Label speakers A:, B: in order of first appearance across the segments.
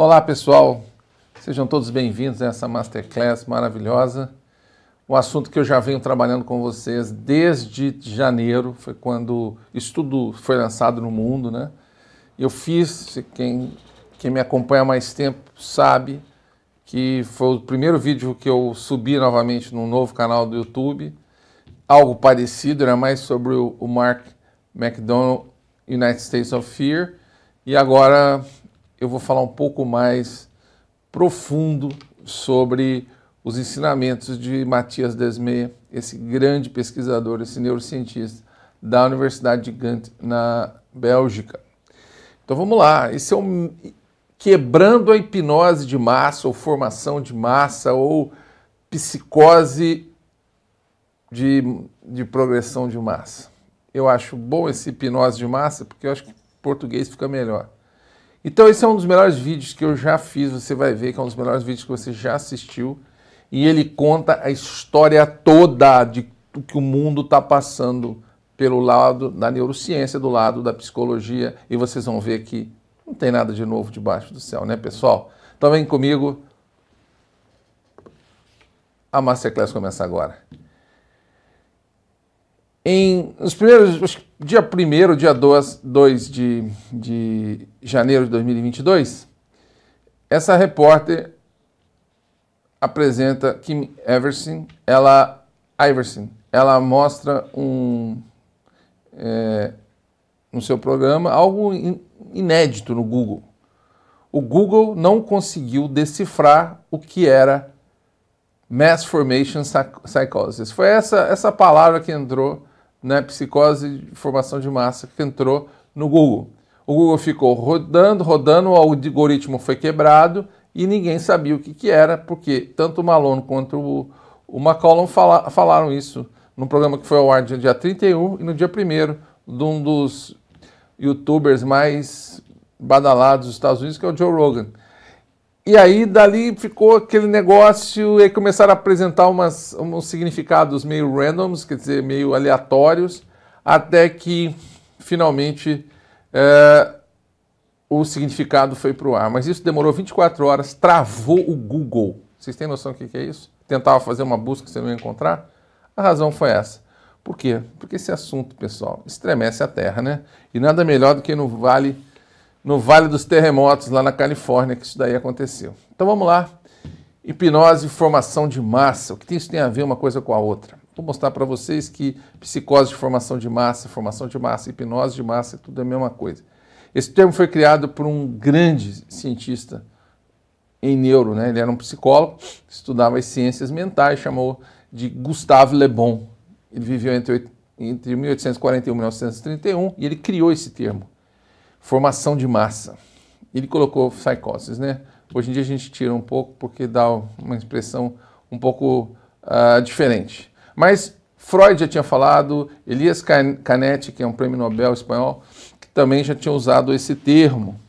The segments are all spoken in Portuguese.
A: Olá pessoal, sejam todos bem-vindos a essa Masterclass maravilhosa. Um assunto que eu já venho trabalhando com vocês desde janeiro, foi quando isso tudo foi lançado no mundo, né? Eu fiz, quem me acompanha há mais tempo sabe, que foi o primeiro vídeo que eu subi novamente num novo canal do YouTube. Algo parecido, era mais sobre o Mark McDonald, United States of Fear. E agora eu vou falar um pouco mais profundo sobre os ensinamentos de Matthias Desmet, esse grande pesquisador, esse neurocientista da Universidade de Ghent, na Bélgica. Então vamos lá, esse é um quebrando a hipnose de massa, ou formação de massa, ou psicose de progressão de massa. Eu acho bom esse hipnose de massa, porque eu acho que em português fica melhor. Então esse é um dos melhores vídeos que eu já fiz, você vai ver que é um dos melhores vídeos que você já assistiu, e ele conta a história toda de do que o mundo está passando pelo lado da neurociência, do lado da psicologia, e vocês vão ver que não tem nada de novo debaixo do céu, né, pessoal? Então vem comigo, a Masterclass começa agora. Nos primeiros, dia 1º, dia 2 de janeiro de 2022, essa repórter apresenta Kim Iversen, ela mostra no seu programa algo inédito no Google. O Google não conseguiu decifrar o que era Mass Formation Psychosis. Foi essa palavra que entrou, né, psicose de formação de massa, que entrou no Google. O Google ficou rodando, o algoritmo foi quebrado e ninguém sabia o que era, porque tanto o Malone quanto o McCollum falaram isso num programa que foi ao ar no dia 31 e no dia 1º de um dos youtubers mais badalados dos Estados Unidos, que é o Joe Rogan. E aí, dali ficou aquele negócio, e aí começaram a apresentar uns significados meio randoms, quer dizer, meio aleatórios, até que, finalmente, o significado foi para o ar. Mas isso demorou 24 horas, travou o Google. Vocês têm noção do que é isso? Tentava fazer uma busca que você não ia encontrar? A razão foi essa. Por quê? Porque esse assunto, pessoal, estremece a Terra, né? E nada melhor do que no Vale dos Terremotos, lá na Califórnia, que isso daí aconteceu. Então vamos lá. Hipnose e formação de massa. O que isso tem a ver uma coisa com a outra? Vou mostrar para vocês que psicose de formação de massa, hipnose de massa, tudo é a mesma coisa. Esse termo foi criado por um grande cientista em neuro, né? Ele era um psicólogo, estudava as ciências mentais, chamou de Gustave Le Bon. Ele viveu entre 1841 e 1931 e ele criou esse termo. Formação de massa. Ele colocou psicoses, né? Hoje em dia a gente tira um pouco porque dá uma expressão um pouco diferente. Mas Freud já tinha falado, Elias Canetti, que é um prêmio Nobel espanhol, que também já tinha usado esse termo.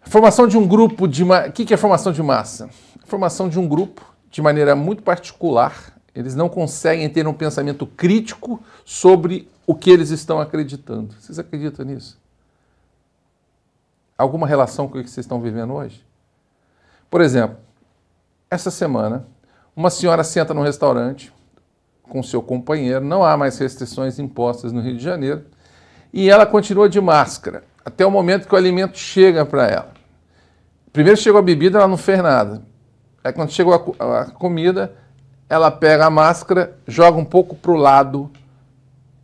A: Formação de um grupo de... O que é formação de massa? Formação de um grupo de maneira muito particular. Eles não conseguem ter um pensamento crítico sobre o que eles estão acreditando. Vocês acreditam nisso? Alguma relação com o que vocês estão vivendo hoje? Por exemplo, essa semana, uma senhora senta num restaurante com seu companheiro, não há mais restrições impostas no Rio de Janeiro, e ela continua de máscara, até o momento que o alimento chega para ela. Primeiro chegou a bebida, ela não fez nada. Aí quando chegou a comida, ela pega a máscara, joga um pouco para o lado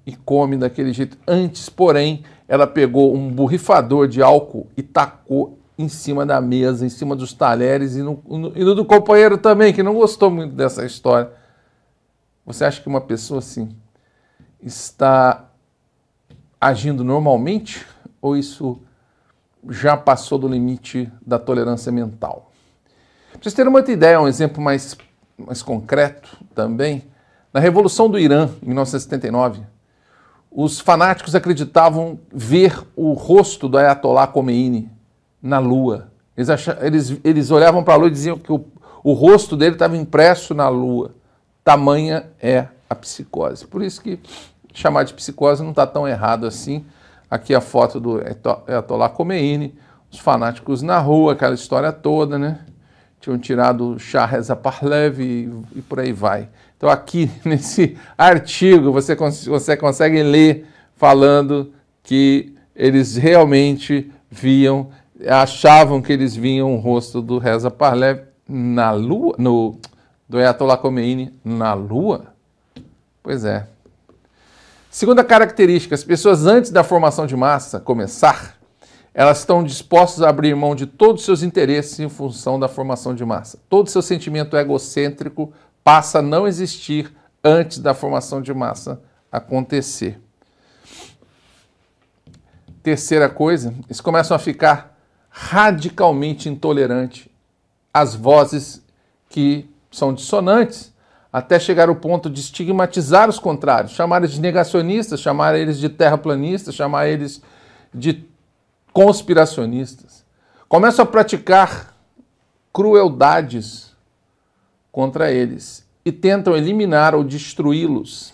A: e come daquele jeito. Antes, porém, ela pegou um borrifador de álcool e tacou em cima da mesa, em cima dos talheres e no do companheiro também, que não gostou muito dessa história. Você acha que uma pessoa assim está agindo normalmente ou isso já passou do limite da tolerância mental? Para vocês terem uma outra ideia, um exemplo mais concreto também, na Revolução do Irã, em 1979, os fanáticos acreditavam ver o rosto do Ayatollah Khomeini na Lua. Eles olhavam para a Lua e diziam que o rosto dele estava impresso na Lua. Tamanha é a psicose. Por isso que chamar de psicose não está tão errado assim. Aqui a foto do Ayatollah Khomeini, os fanáticos na rua, aquela história toda, né? Tinham tirado o Shah Reza Pahlavi e por aí vai. Então aqui nesse artigo você consegue ler falando que eles realmente achavam que eles viam o rosto do Reza Pahlavi na Lua, do Ayatollah Khomeini na Lua? Pois é. Segunda característica, as pessoas antes da formação de massa começar, elas estão dispostas a abrir mão de todos os seus interesses em função da formação de massa. Todo seu sentimento egocêntrico passa a não existir antes da formação de massa acontecer. Terceira coisa, eles começam a ficar radicalmente intolerantes às vozes que são dissonantes, até chegar ao ponto de estigmatizar os contrários, chamar eles de negacionistas, chamar eles de terraplanistas, chamar eles de conspiracionistas. Começam a praticar crueldades contra eles e tentam eliminar ou destruí-los.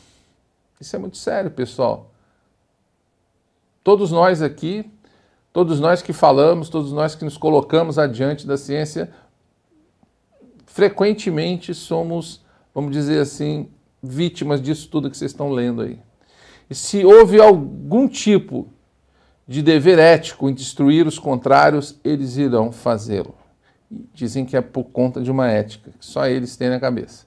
A: Isso é muito sério, pessoal. Todos nós aqui, todos nós que falamos, todos nós que nos colocamos adiante da ciência, frequentemente somos, vamos dizer assim, vítimas disso tudo que vocês estão lendo aí. E se houve algum tipo de dever ético em destruir os contrários, eles irão fazê-lo. Dizem que é por conta de uma ética, que só eles têm na cabeça.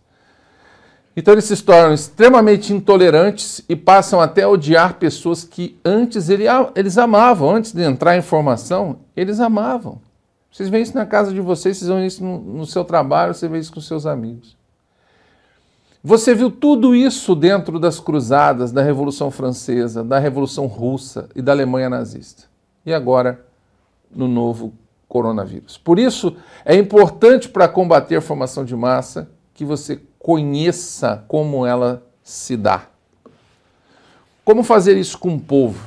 A: Então eles se tornam extremamente intolerantes e passam até a odiar pessoas que antes eles amavam. Antes de entrar em formação, eles amavam. Vocês veem isso na casa de vocês, vocês veem isso no seu trabalho, você vê isso com seus amigos. Você viu tudo isso dentro das cruzadas, da Revolução Francesa, da Revolução Russa e da Alemanha nazista. E agora, no novo coronavírus. Por isso, é importante para combater a formação de massa que você conheça como ela se dá. Como fazer isso com o povo?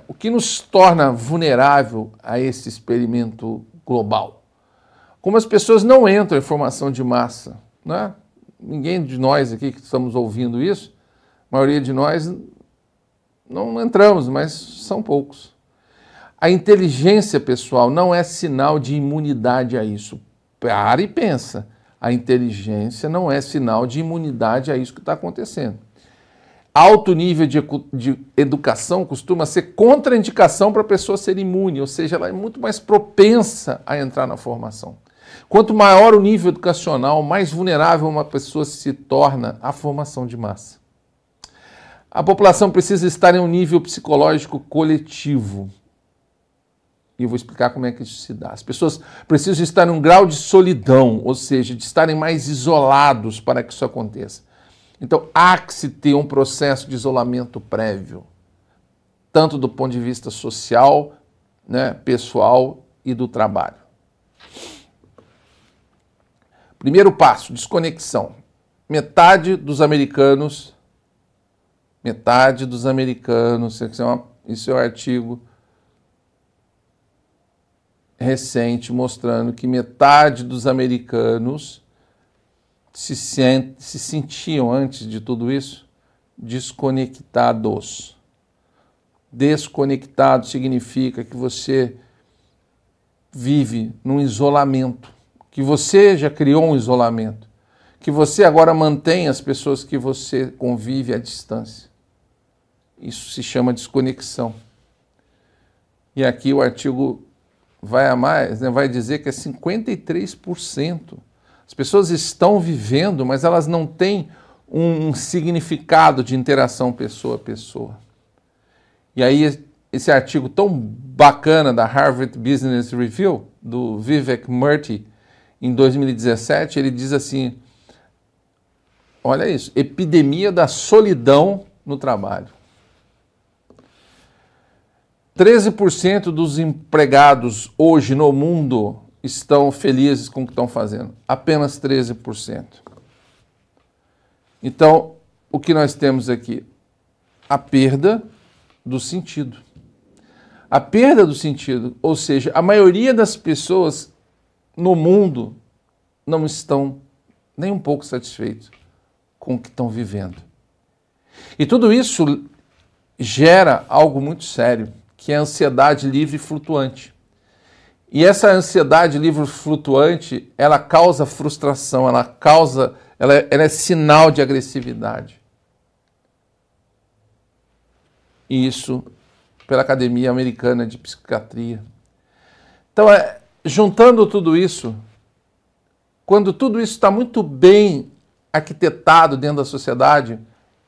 A: O que nos torna vulnerável a esse experimento global? Como as pessoas não entram em formação de massa, né? Ninguém de nós aqui que estamos ouvindo isso, a maioria de nós não entramos, mas são poucos. A inteligência, pessoal, não é sinal de imunidade a isso. Para e pensa. A inteligência não é sinal de imunidade a isso que está acontecendo. Alto nível de educação costuma ser contraindicação para a pessoa ser imune, ou seja, ela é muito mais propensa a entrar na formação. Quanto maior o nível educacional, mais vulnerável uma pessoa se torna à formação de massa. A população precisa estar em um nível psicológico coletivo. E eu vou explicar como é que isso se dá. As pessoas precisam estar em um grau de solidão, ou seja, de estarem mais isolados para que isso aconteça. Então, há que se ter um processo de isolamento prévio, tanto do ponto de vista social, né, pessoal e do trabalho. Primeiro passo, desconexão. Metade dos americanos, isso é um artigo recente mostrando que metade dos americanos se sentiam, antes de tudo isso, desconectados. Desconectado significa que você vive num isolamento, que você já criou um isolamento, que você agora mantém as pessoas que você convive à distância. Isso se chama desconexão. E aqui o artigo vai a mais, né, vai dizer que é 53%. As pessoas estão vivendo, mas elas não têm um significado de interação pessoa a pessoa. E aí esse artigo tão bacana da Harvard Business Review, do Vivek Murthy, em 2017, ele diz assim, olha isso, epidemia da solidão no trabalho. 13% dos empregados hoje no mundo estão felizes com o que estão fazendo. Apenas 13%. Então, o que nós temos aqui? A perda do sentido. A perda do sentido, ou seja, a maioria das pessoas no mundo não estão nem um pouco satisfeitos com o que estão vivendo. E tudo isso gera algo muito sério, que é a ansiedade livre e flutuante. E essa ansiedade livre flutuante, ela causa frustração, ela é sinal de agressividade. E isso pela Academia Americana de Psiquiatria. Então, juntando tudo isso, quando tudo isso está muito bem arquitetado dentro da sociedade,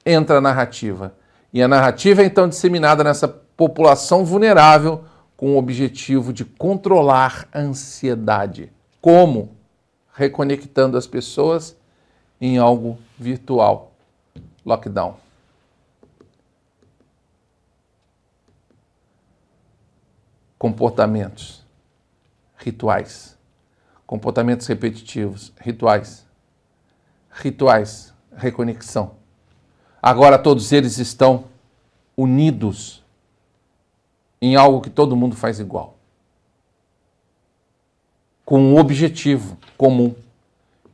A: entra a narrativa. E a narrativa é então disseminada nessa população vulnerável com o objetivo de controlar a ansiedade. Como? Reconectando as pessoas em algo virtual. Lockdown. Comportamentos, rituais, comportamentos repetitivos, rituais, reconexão. Agora todos eles estão unidos em algo que todo mundo faz igual, com um objetivo comum.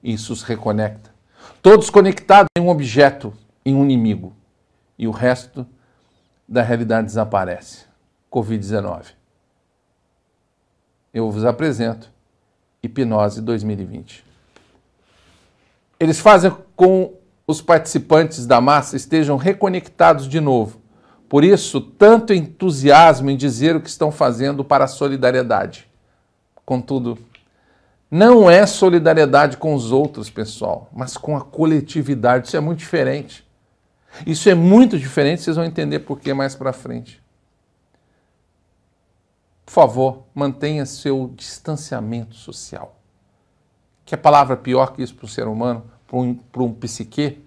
A: Isso os reconecta. Todos conectados em um objeto, em um inimigo, e o resto da realidade desaparece. Covid-19. Eu vos apresento Hipnose 2020. Eles fazem com os participantes da massa estejam reconectados de novo. Por isso, tanto entusiasmo em dizer o que estão fazendo para a solidariedade. Contudo, não é solidariedade com os outros, pessoal, mas com a coletividade. Isso é muito diferente. Isso é muito diferente, vocês vão entender por que mais para frente. Por favor, mantenha seu distanciamento social. Que palavra pior que isso para o ser humano, para um psique?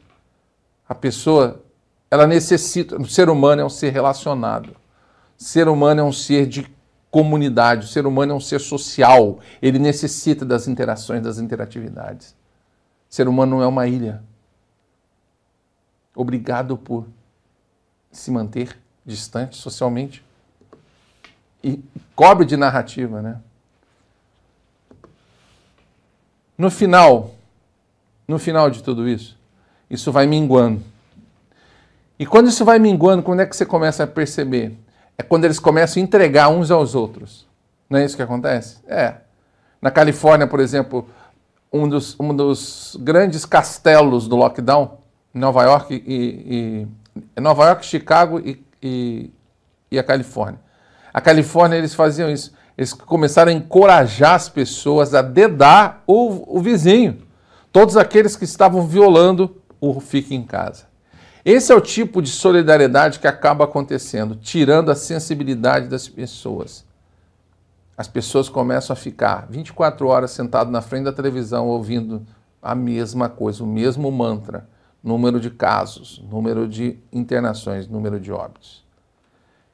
A: A pessoa, ela necessita, o ser humano é um ser relacionado. O ser humano é um ser de comunidade, o ser humano é um ser social. Ele necessita das interações, das interatividades. O ser humano não é uma ilha. Obrigado por se manter distante socialmente. E cobre de narrativa, né? No final de tudo isso, isso vai minguando. E quando isso vai minguando, quando é que você começa a perceber? É quando eles começam a entregar uns aos outros. Não é isso que acontece? Na Califórnia, por exemplo, um dos grandes castelos do lockdown, Nova York, Nova York, Chicago e a Califórnia. A Califórnia, eles faziam isso. Eles começaram a encorajar as pessoas a dedar o vizinho. Todos aqueles que estavam violando o fique em casa. Esse é o tipo de solidariedade que acaba acontecendo, tirando a sensibilidade das pessoas. As pessoas começam a ficar 24 horas sentado na frente da televisão ouvindo a mesma coisa, o mesmo mantra. Número de casos, número de internações, número de óbitos.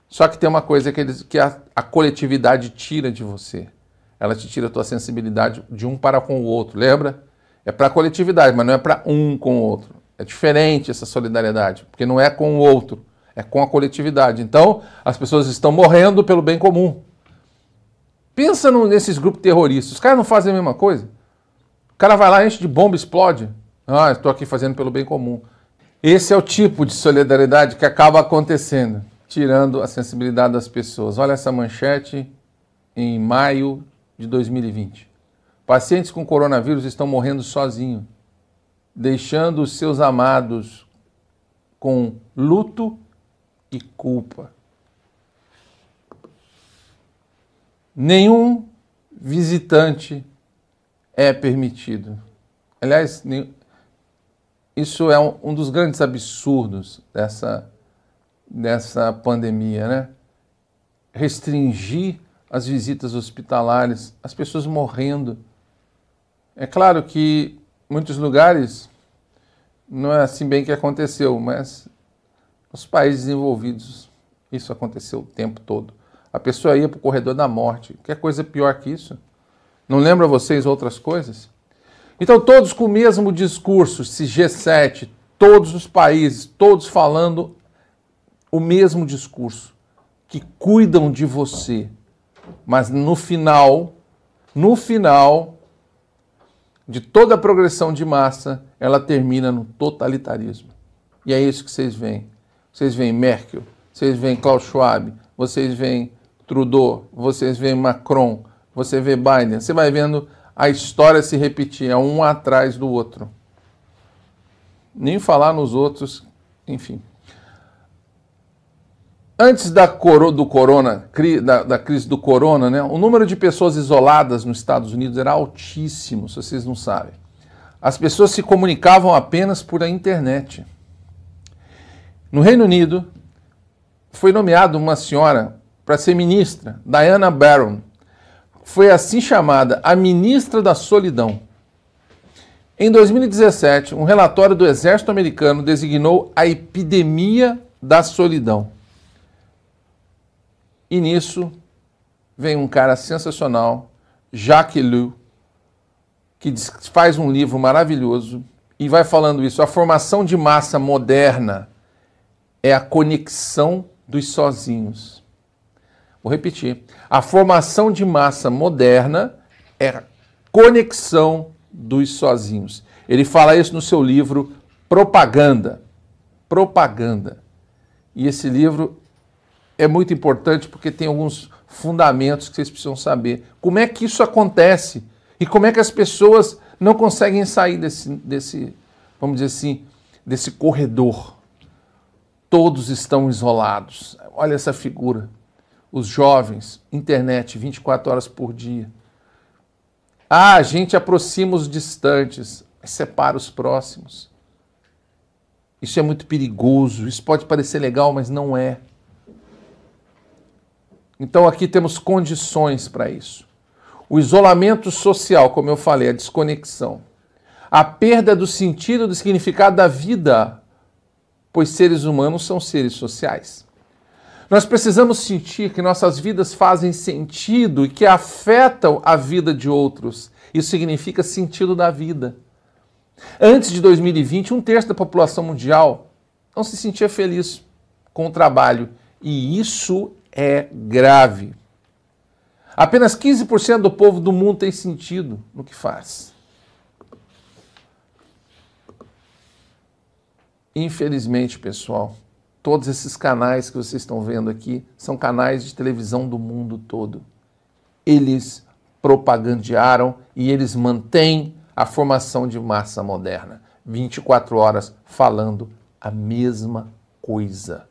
A: Só que tem uma coisa que a coletividade tira de você. Ela te tira a tua sensibilidade de um para com o outro, lembra? É para a coletividade, mas não é para um com o outro. É diferente essa solidariedade, porque não é com o outro, é com a coletividade. Então, as pessoas estão morrendo pelo bem comum. Pensa nesses grupos terroristas, os caras não fazem a mesma coisa? O cara vai lá, enche de bomba, explode. Ah, estou aqui fazendo pelo bem comum. Esse é o tipo de solidariedade que acaba acontecendo, tirando a sensibilidade das pessoas. Olha essa manchete em maio de 2020. Pacientes com coronavírus estão morrendo sozinhos, deixando os seus amados com luto e culpa. Nenhum visitante é permitido. Aliás, isso é um dos grandes absurdos dessa pandemia, né? Restringir as visitas hospitalares, as pessoas morrendo. É claro que em muitos lugares não é assim bem que aconteceu, mas nos países desenvolvidos isso aconteceu o tempo todo. A pessoa ia para o corredor da morte. Que coisa pior que isso? Não lembra vocês outras coisas? Então todos com o mesmo discurso, esse G7, todos os países, todos falando o mesmo discurso, que cuidam de você, mas no final de toda a progressão de massa, ela termina no totalitarismo. E é isso que vocês veem. Vocês veem Merkel, vocês veem Klaus Schwab, vocês veem Trudeau, vocês veem Macron, você vê Biden, você vai vendo a história se repetir, é um atrás do outro. Nem falar nos outros, enfim. Antes da crise do corona, né, o número de pessoas isoladas nos Estados Unidos era altíssimo, se vocês não sabem. As pessoas se comunicavam apenas por a internet. No Reino Unido, foi nomeada uma senhora para ser ministra, Diana Barron. Foi assim chamada a ministra da solidão. Em 2017, um relatório do Exército Americano designou a epidemia da solidão. E nisso vem um cara sensacional, Jacques Ellul, que faz um livro maravilhoso e vai falando isso. A formação de massa moderna é a conexão dos sozinhos. Vou repetir. A formação de massa moderna é a conexão dos sozinhos. Ele fala isso no seu livro Propaganda. Propaganda. E esse livro é muito importante porque tem alguns fundamentos que vocês precisam saber. Como é que isso acontece? E como é que as pessoas não conseguem sair desse, vamos dizer assim, desse corredor? Todos estão isolados. Olha essa figura. Os jovens, internet, 24 horas por dia. Ah, a gente aproxima os distantes, separa os próximos. Isso é muito perigoso. Isso pode parecer legal, mas não é. Então aqui temos condições para isso. O isolamento social, como eu falei, a desconexão. A perda do sentido, do significado da vida, pois seres humanos são seres sociais. Nós precisamos sentir que nossas vidas fazem sentido e que afetam a vida de outros. Isso significa sentido da vida. Antes de 2020, 1/3 da população mundial não se sentia feliz com o trabalho. E isso é grave. Apenas 15% do povo do mundo tem sentido no que faz. Infelizmente, pessoal, todos esses canais que vocês estão vendo aqui são canais de televisão do mundo todo. Eles propagandearam e eles mantêm a formação de massa moderna. 24 horas falando a mesma coisa.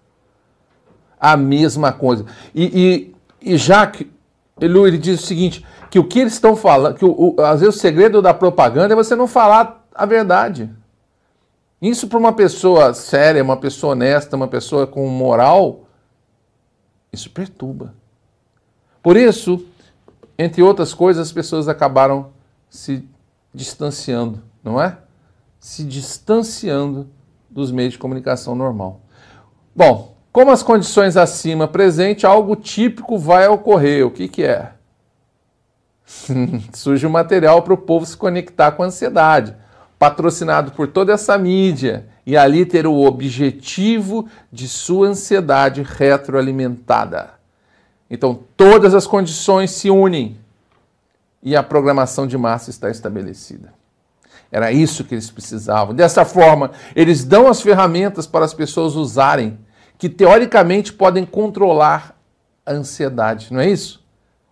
A: A mesma coisa. E Jacques Ellul, ele diz o seguinte, que o que eles estão falando, que às vezes o segredo da propaganda é você não falar a verdade. Isso para uma pessoa séria, uma pessoa honesta, uma pessoa com moral, isso perturba. Por isso, entre outras coisas, as pessoas acabaram se distanciando, não é? Se distanciando dos meios de comunicação normal. Bom, como as condições acima presentes, algo típico vai ocorrer. O que é? Surge um material para o povo se conectar com a ansiedade, patrocinado por toda essa mídia, e ali ter o objetivo de sua ansiedade retroalimentada. Então, todas as condições se unem e a programação de massa está estabelecida. Era isso que eles precisavam. Dessa forma, eles dão as ferramentas para as pessoas usarem, que teoricamente podem controlar a ansiedade, não é isso?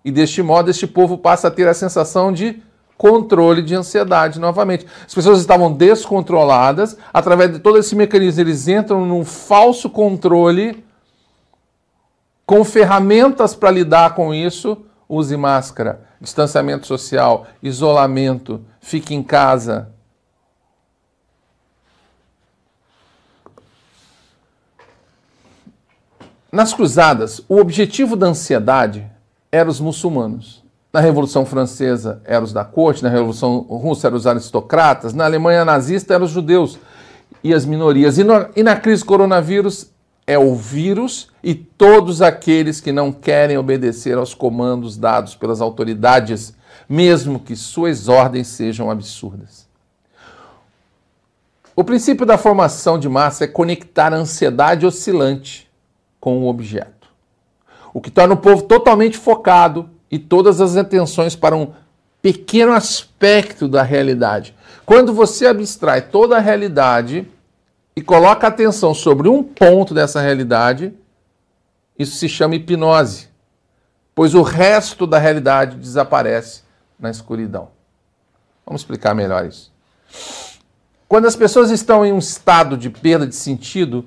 A: E deste modo, este povo passa a ter a sensação de controle de ansiedade novamente. As pessoas estavam descontroladas, através de todo esse mecanismo, eles entram num falso controle, com ferramentas para lidar com isso. Use máscara, distanciamento social, isolamento, fique em casa. Nas cruzadas, o objetivo da ansiedade era os muçulmanos. Na Revolução Francesa eram os da corte, na Revolução Russa eram os aristocratas, na Alemanha nazista eram os judeus e as minorias. E na crise coronavírus é o vírus e todos aqueles que não querem obedecer aos comandos dados pelas autoridades, mesmo que suas ordens sejam absurdas. O princípio da formação de massa é conectar a ansiedade oscilante com o objeto, o que torna o povo totalmente focado e todas as atenções para um pequeno aspecto da realidade. Quando você abstrai toda a realidade e coloca a atenção sobre um ponto dessa realidade, isso se chama hipnose. pois o resto da realidade desaparece na escuridão. Vamos explicar melhor isso. Quando as pessoas estão em um estado de perda de sentido,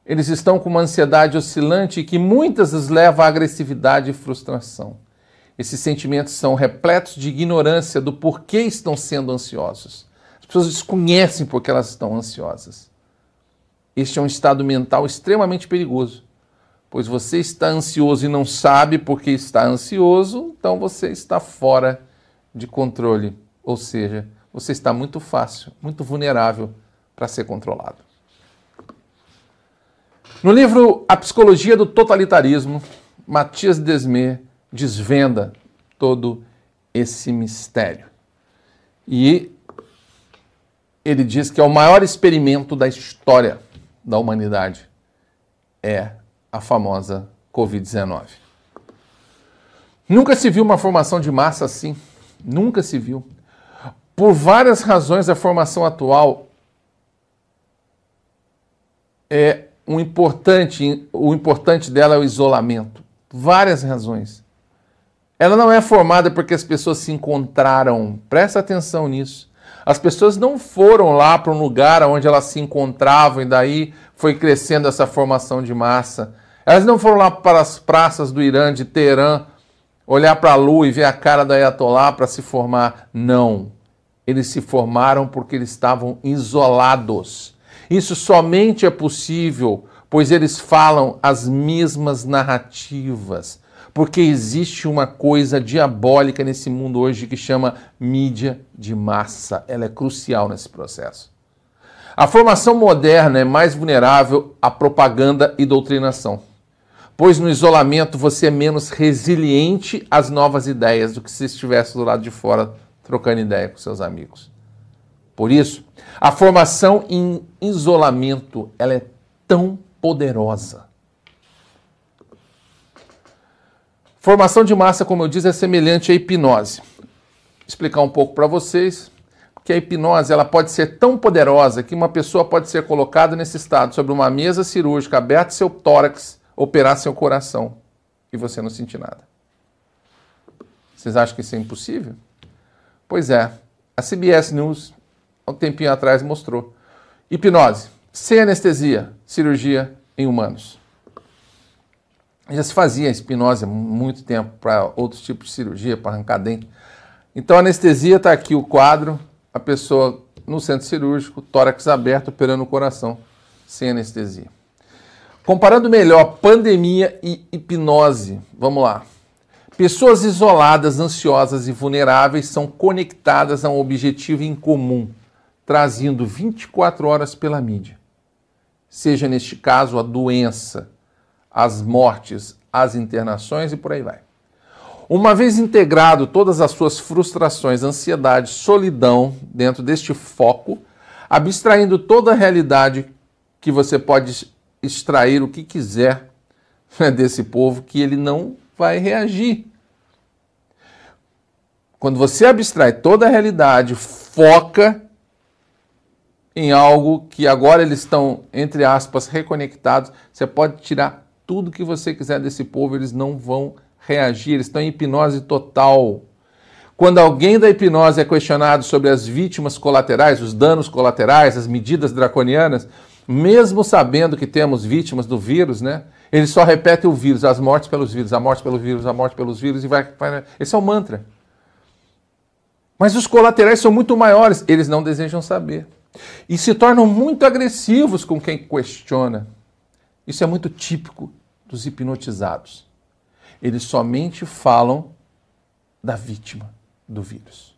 A: eles estão com uma ansiedade oscilante que muitas vezes leva à agressividade e frustração. Esses sentimentos são repletos de ignorância do porquê estão sendo ansiosos. As pessoas desconhecem porque elas estão ansiosas. Este é um estado mental extremamente perigoso, pois você está ansioso e não sabe porque está ansioso, então você está fora de controle, ou seja, você está muito fácil, muito vulnerável para ser controlado. No livro A Psicologia do Totalitarismo, Mathias Desmet desvenda todo esse mistério. E ele diz que é o maior experimento da história da humanidade é a famosa Covid-19. Nunca se viu uma formação de massa assim. Nunca se viu. Por várias razões, a formação atual é o importante dela é o isolamento. Várias razões. Ela não é formada porque as pessoas se encontraram. Presta atenção nisso. As pessoas não foram lá para um lugar onde elas se encontravam e daí foi crescendo essa formação de massa. Elas não foram lá para as praças do Irã, de Teherã, olhar para a lua e ver a cara da Ayatollah para se formar. Não. Eles se formaram porque eles estavam isolados. Isso somente é possível, pois eles falam as mesmas narrativas. Porque existe uma coisa diabólica nesse mundo hoje que chama mídia de massa. Ela é crucial nesse processo. A formação moderna é mais vulnerável à propaganda e doutrinação, pois no isolamento você é menos resiliente às novas ideias do que se estivesse do lado de fora trocando ideia com seus amigos. Por isso, a formação em isolamento ela é tão poderosa. Formação de massa, como eu disse, é semelhante à hipnose. Vou explicar um pouco para vocês que a hipnose ela pode ser tão poderosa que uma pessoa pode ser colocada nesse estado sobre uma mesa cirúrgica, aberto seu tórax, operar seu coração e você não sentir nada. Vocês acham que isso é impossível? Pois é, a CBS News, há um tempinho atrás, mostrou. Hipnose, sem anestesia, cirurgia em humanos. Já se fazia hipnose há muito tempo para outros tipos de cirurgia, para arrancar dente. Então a anestesia está aqui o quadro, a pessoa no centro cirúrgico, tórax aberto, operando o coração, sem anestesia. Comparando melhor pandemia e hipnose, vamos lá. Pessoas isoladas, ansiosas e vulneráveis são conectadas a um objetivo em comum, trazendo 24 horas pela mídia. Seja neste caso a doença, as mortes, as internações e por aí vai. Uma vez integrado todas as suas frustrações, ansiedade, solidão dentro deste foco, abstraindo toda a realidade que você pode extrair o que quiser desse povo, que ele não vai reagir. Quando você abstrai toda a realidade, foca em algo que agora eles estão, entre aspas, reconectados, você pode tirar tudo que você quiser desse povo, eles não vão reagir, eles estão em hipnose total. Quando alguém da hipnose é questionado sobre as vítimas colaterais, os danos colaterais, as medidas draconianas, mesmo sabendo que temos vítimas do vírus, né? Ele só repete o vírus, as mortes pelos vírus, a morte pelo vírus, a morte pelos vírus e vai. Esse é o mantra. Mas os colaterais são muito maiores, eles não desejam saber. E se tornam muito agressivos com quem questiona. Isso é muito típico dos hipnotizados. Eles somente falam da vítima do vírus.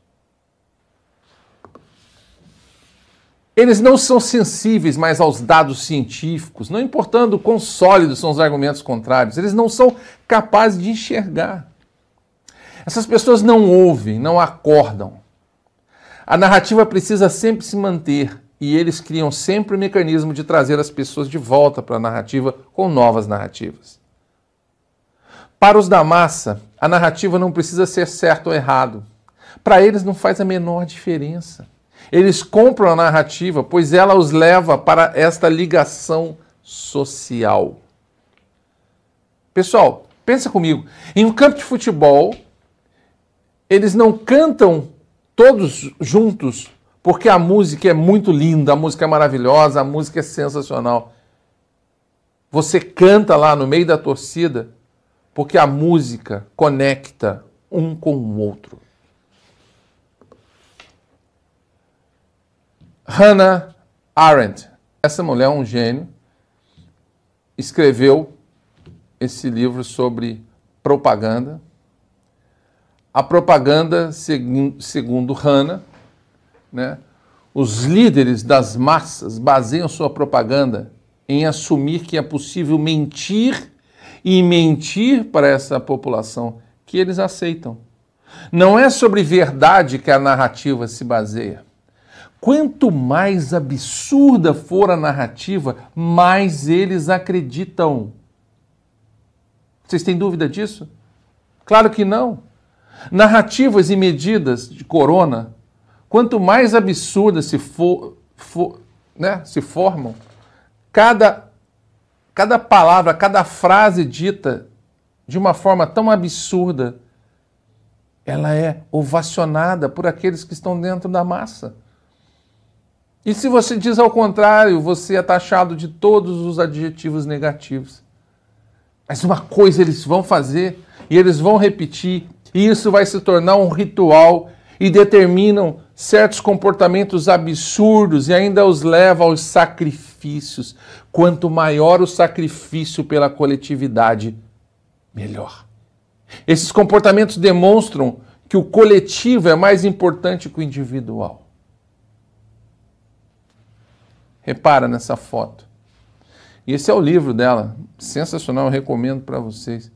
A: Eles não são sensíveis mais aos dados científicos, não importando quão sólidos são os argumentos contrários, eles não são capazes de enxergar. Essas pessoas não ouvem, não acordam. A narrativa precisa sempre se manter e eles criam sempre o mecanismo de trazer as pessoas de volta para a narrativa com novas narrativas. Para os da massa, a narrativa não precisa ser certo ou errado. Para eles não faz a menor diferença. Eles compram a narrativa, pois ela os leva para esta ligação social. Pessoal, Pensa comigo. Em um campo de futebol, eles não cantam todos juntos porque a música é muito linda, a música é maravilhosa, a música é sensacional. Você canta lá no meio da torcida porque a música conecta um com o outro. Hannah Arendt, essa mulher é um gênio, escreveu esse livro sobre propaganda. A propaganda, segundo Hannah, né, os líderes das massas baseiam sua propaganda em assumir que é possível mentir e mentir para essa população que eles aceitam. Não é sobre verdade que a narrativa se baseia. Quanto mais absurda for a narrativa, mais eles acreditam. Vocês têm dúvida disso? Claro que não. Narrativas e medidas de corona, quanto mais absurdas se formam, cada palavra, cada frase dita de uma forma tão absurda, ela é ovacionada por aqueles que estão dentro da massa. E se você diz ao contrário, você é taxado de todos os adjetivos negativos. Mas uma coisa eles vão fazer e eles vão repetir, e isso vai se tornar um ritual e determinam certos comportamentos absurdos e ainda os leva aos sacrifícios. Quanto maior o sacrifício pela coletividade, melhor. Esses comportamentos demonstram que o coletivo é mais importante que o individual. Repara nessa foto. E esse é o livro dela, sensacional, eu recomendo para vocês.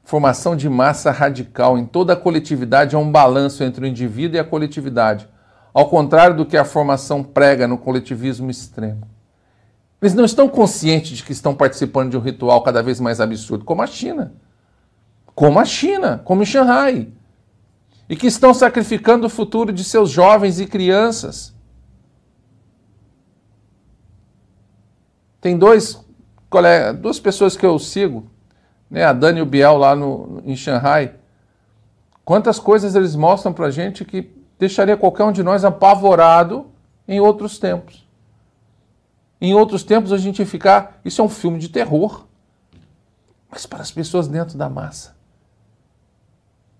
A: Formação de massa radical. Em toda a coletividade há um balanço entre o indivíduo e a coletividade, ao contrário do que a formação prega no coletivismo extremo. Eles não estão conscientes de que estão participando de um ritual cada vez mais absurdo, como a China. Como em Xangai. E que estão sacrificando o futuro de seus jovens e crianças. Tem duas pessoas que eu sigo, né, a Dani e o Biel lá em Xangai. Quantas coisas eles mostram pra gente que deixaria qualquer um de nós apavorado em outros tempos. Em outros tempos a gente ia ficar, isso é um filme de terror. Mas para as pessoas dentro da massa,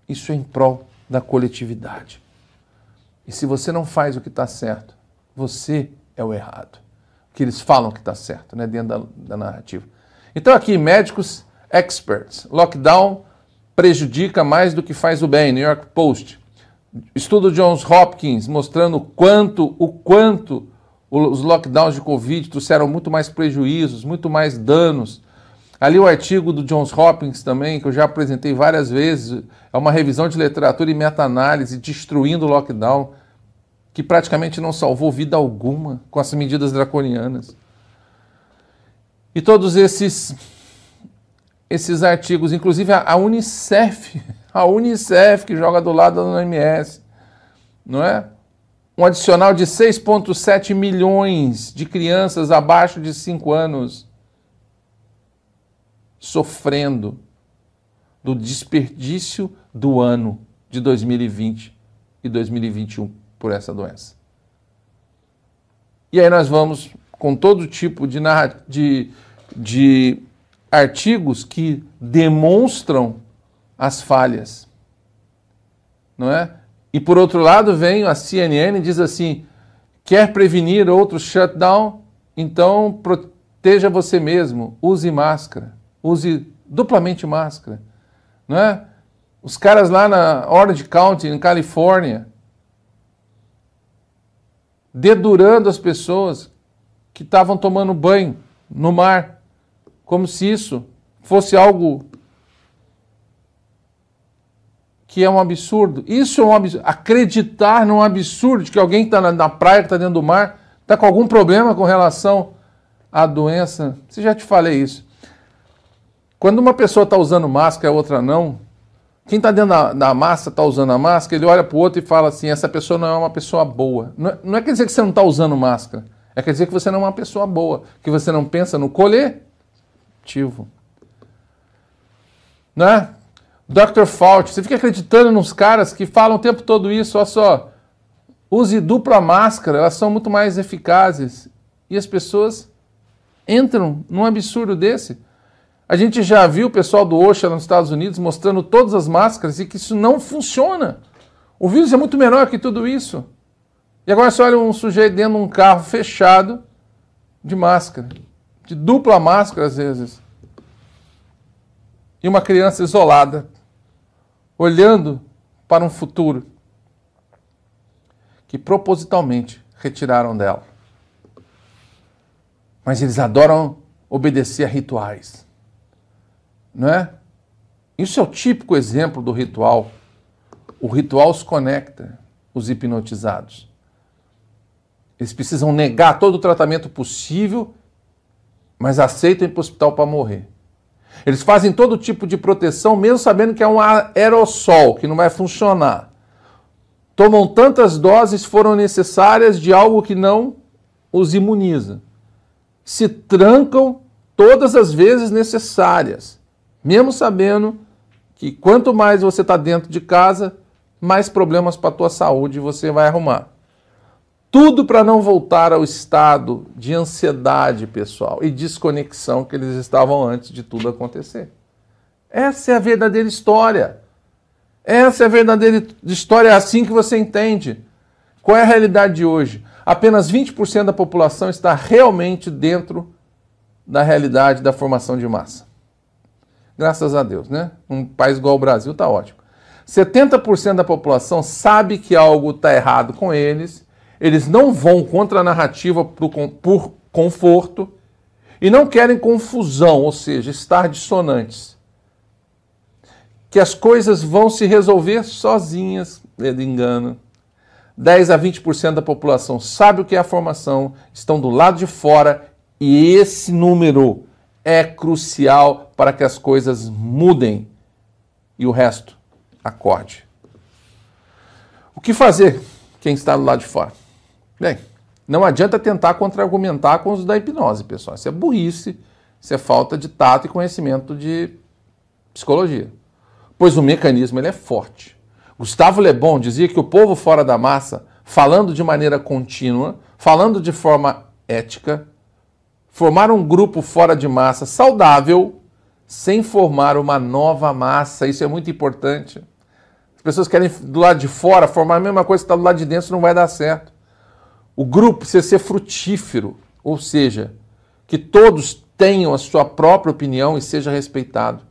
A: isso é em prol da coletividade. E se você não faz o que está certo, você é o errado. Que eles falam que está certo, né, dentro da narrativa. Então aqui, médicos experts. Lockdown prejudica mais do que faz o bem. New York Post. Estudo Johns Hopkins mostrando o quanto os lockdowns de Covid trouxeram muito mais prejuízos, muito mais danos. Ali o artigo do Johns Hopkins também, que eu já apresentei várias vezes, é uma revisão de literatura e meta-análise destruindo o lockdown, que praticamente não salvou vida alguma com as medidas draconianas. E todos esses artigos, inclusive a Unicef que joga do lado da OMS, não é? Um adicional de 6,7 milhões de crianças abaixo de 5 anos sofrendo do desperdício do ano de 2020 e 2021. Por essa doença. E aí nós vamos com todo tipo de artigos que demonstram as falhas, não é? E por outro lado vem a CNN e diz assim, quer prevenir outro shutdown? Então proteja você mesmo, use máscara, use duplamente máscara, não é? Os caras lá na Orange County, em Califórnia, dedurando as pessoas que estavam tomando banho no mar, como se isso fosse algo que é um absurdo. Isso é um absurdo. Acreditar num absurdo de que alguém que está na praia, que está dentro do mar, está com algum problema com relação à doença. Se já te falei isso. Quando uma pessoa está usando máscara e a outra não, quem está dentro da massa, está usando a máscara, ele olha para o outro e fala assim, essa pessoa não é uma pessoa boa. Não é quer dizer que você não está usando máscara, é quer dizer que você não é uma pessoa boa, que você não pensa no coletivo. né? Dr. Fauci, você fica acreditando nos caras que falam o tempo todo isso, olha só, use dupla máscara, elas são muito mais eficazes. E as pessoas entram num absurdo desse. A gente já viu o pessoal do OSHA nos Estados Unidos mostrando todas as máscaras e que isso não funciona. O vírus é muito menor que tudo isso. E agora você olha um sujeito dentro de um carro fechado de máscara, de dupla máscara às vezes. E uma criança isolada, olhando para um futuro que propositalmente retiraram dela. Mas eles adoram obedecer a rituais, não é? Isso é o típico exemplo do ritual. O ritual os conecta, os hipnotizados. Eles precisam negar todo o tratamento possível, mas aceitam ir para o hospital para morrer. Eles fazem todo tipo de proteção, mesmo sabendo que é um aerossol, que não vai funcionar. Tomam tantas doses foram necessárias de algo que não os imuniza. Se trancam todas as vezes necessárias, mesmo sabendo que quanto mais você está dentro de casa, mais problemas para a tua saúde você vai arrumar. Tudo para não voltar ao estado de ansiedade, pessoal, e desconexão que eles estavam antes de tudo acontecer. Essa é a verdadeira história. Essa é a verdadeira história, é assim que você entende. Qual é a realidade de hoje? Apenas 20% da população está realmente dentro da realidade da formação de massa. Graças a Deus, né? Um país igual ao Brasil está ótimo. 70% da população sabe que algo está errado com eles, eles não vão contra a narrativa por conforto e não querem confusão, ou seja, estar dissonantes. Que as coisas vão se resolver sozinhas, ele engana. 10 a 20% da população sabe o que é a formação, estão do lado de fora e esse número é crucial para que as coisas mudem e o resto acorde. O que fazer quem está do lado de fora? Bem, não adianta tentar contra-argumentar com os da hipnose, pessoal. Isso é burrice, isso é falta de tato e conhecimento de psicologia. Pois o mecanismo ele é forte. Gustavo Le Bon dizia que o povo fora da massa, falando de maneira contínua, falando de forma ética, formar um grupo fora de massa saudável, sem formar uma nova massa. Isso é muito importante. As pessoas querem do lado de fora formar a mesma coisa que está do lado de dentro, isso não vai dar certo. O grupo precisa ser frutífero, ou seja, que todos tenham a sua própria opinião e seja respeitado.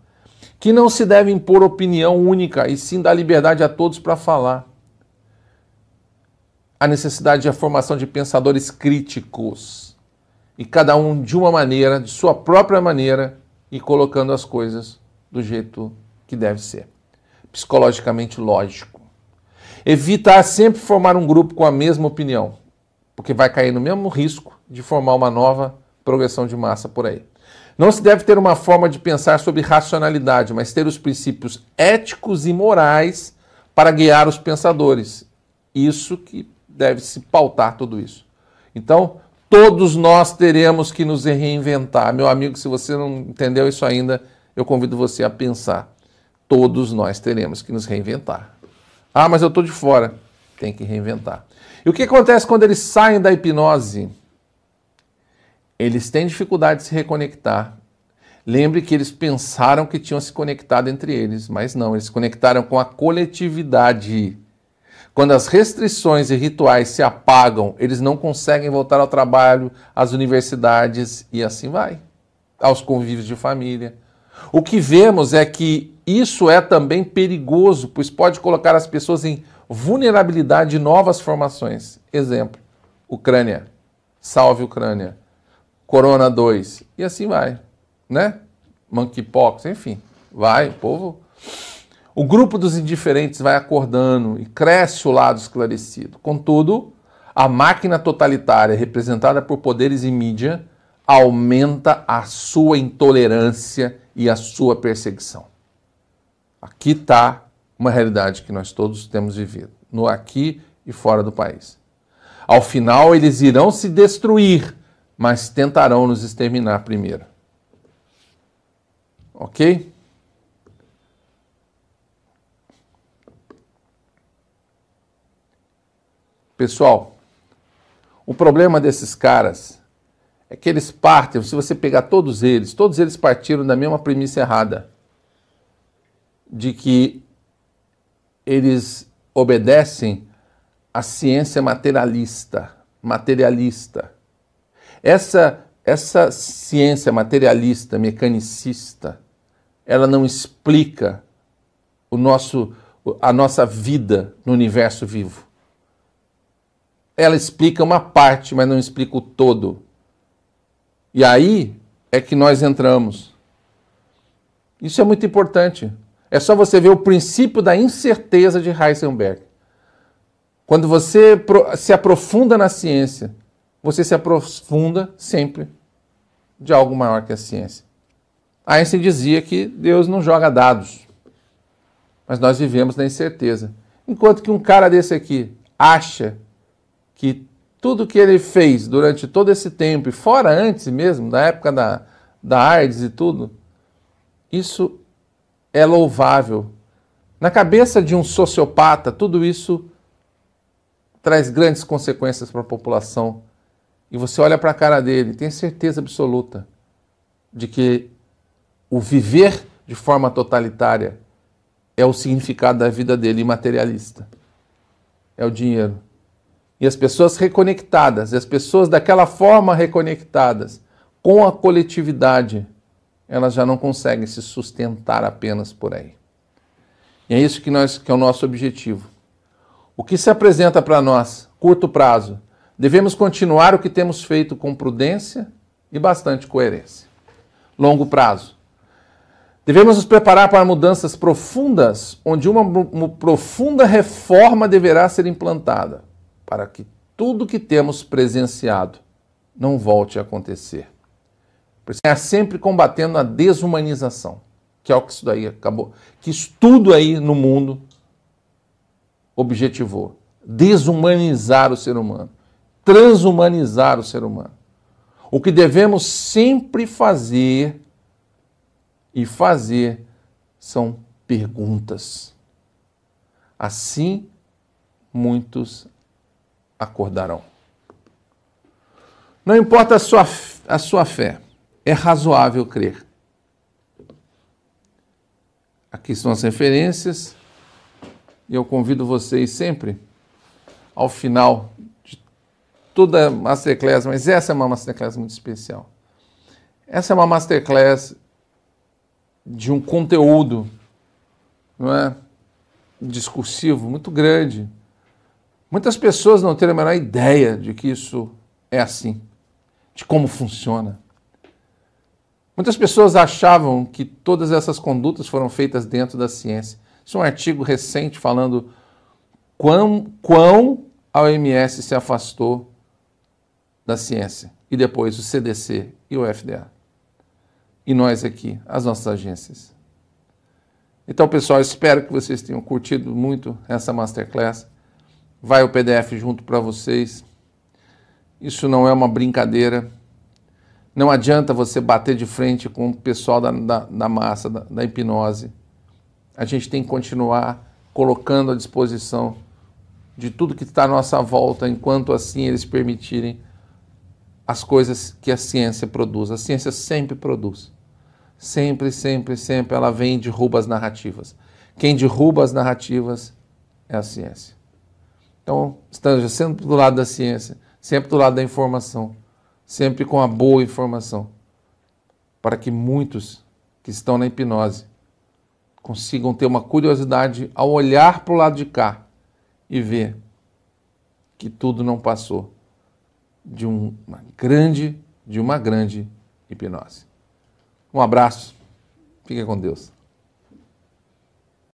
A: Que não se deve impor opinião única, e sim dar liberdade a todos para falar. A necessidade de a formação de pensadores críticos, e cada um de uma maneira, de sua própria maneira, e colocando as coisas do jeito que deve ser. Psicologicamente lógico. Evitar sempre formar um grupo com a mesma opinião, porque vai cair no mesmo risco de formar uma nova progressão de massa por aí. Não se deve ter uma forma de pensar sobre racionalidade, mas ter os princípios éticos e morais para guiar os pensadores. Isso que deve se pautar tudo isso. Então, todos nós teremos que nos reinventar. Meu amigo, se você não entendeu isso ainda, eu convido você a pensar. Todos nós teremos que nos reinventar. Ah, mas eu estou de fora. Tem que reinventar. E o que acontece quando eles saem da hipnose? Eles têm dificuldade de se reconectar. Lembre que eles pensaram que tinham se conectado entre eles, mas não, eles se conectaram com a coletividade. Quando as restrições e rituais se apagam, eles não conseguem voltar ao trabalho, às universidades e assim vai, aos convívios de família. O que vemos é que isso é também perigoso, pois pode colocar as pessoas em vulnerabilidade de novas formações. Exemplo, Ucrânia, salve Ucrânia. Corona 2, e assim vai, né? Monkeypox, enfim, vai, o povo... O grupo dos indiferentes vai acordando e cresce o lado esclarecido. Contudo, a máquina totalitária representada por poderes e mídia aumenta a sua intolerância e a sua perseguição. Aqui está uma realidade que nós todos temos vivido, no aqui e fora do país. Ao final, eles irão se destruir, mas tentarão nos exterminar primeiro. Ok? Pessoal, o problema desses caras é que eles partem, se você pegar todos eles partiram da mesma premissa errada, de que eles obedecem à ciência materialista. Essa ciência materialista, mecanicista, ela não explica a nossa vida no universo vivo. Ela explica uma parte, mas não explica o todo. E aí é que nós entramos. Isso é muito importante. É só você ver o princípio da incerteza de Heisenberg. Quando você se aprofunda na ciência, você se aprofunda sempre de algo maior que a ciência. Einstein dizia que Deus não joga dados, mas nós vivemos na incerteza. Enquanto que um cara desse aqui acha que tudo que ele fez durante todo esse tempo, e fora antes mesmo, da época da AIDS e tudo, isso é louvável. Na cabeça de um sociopata, tudo isso traz grandes consequências para a população. E você olha para a cara dele, tem certeza absoluta de que o viver de forma totalitária é o significado da vida dele, materialista. É o dinheiro. E as pessoas reconectadas, e as pessoas daquela forma reconectadas com a coletividade, elas já não conseguem se sustentar apenas por aí. E é isso que é o nosso objetivo. O que se apresenta para nós, curto prazo, devemos continuar o que temos feito com prudência e bastante coerência. Longo prazo. Devemos nos preparar para mudanças profundas, onde uma profunda reforma deverá ser implantada, para que tudo que temos presenciado não volte a acontecer. É sempre combatendo a desumanização, que é o que isso daí acabou, que isso tudo aí no mundo objetivou. Desumanizar o ser humano, transhumanizar o ser humano. O que devemos sempre fazer são perguntas. Assim, muitos acordarão. Não importa a sua fé, é razoável crer. Aqui estão as referências, e eu convido vocês sempre, ao final de toda a Masterclass, mas essa é uma Masterclass muito especial. Essa é uma Masterclass de um conteúdo, não é, discursivo muito grande. Muitas pessoas não têm a menor ideia de que isso é assim, de como funciona. Muitas pessoas achavam que todas essas condutas foram feitas dentro da ciência. Isso é um artigo recente falando quão a OMS se afastou da ciência. E depois o CDC e o FDA. E nós aqui, as nossas agências. Então, pessoal, espero que vocês tenham curtido muito essa Masterclass. Vai o PDF junto para vocês. Isso não é uma brincadeira. Não adianta você bater de frente com o pessoal da massa, da hipnose. A gente tem que continuar colocando à disposição de tudo que está à nossa volta, enquanto assim eles permitirem as coisas que a ciência produz. A ciência sempre produz. Sempre, sempre, sempre ela vem e derruba as narrativas. Quem derruba as narrativas é a ciência. Então, esteja sempre do lado da ciência, sempre do lado da informação, sempre com a boa informação, para que muitos que estão na hipnose consigam ter uma curiosidade ao olhar para o lado de cá e ver que tudo não passou de uma grande hipnose. Um abraço, fique com Deus.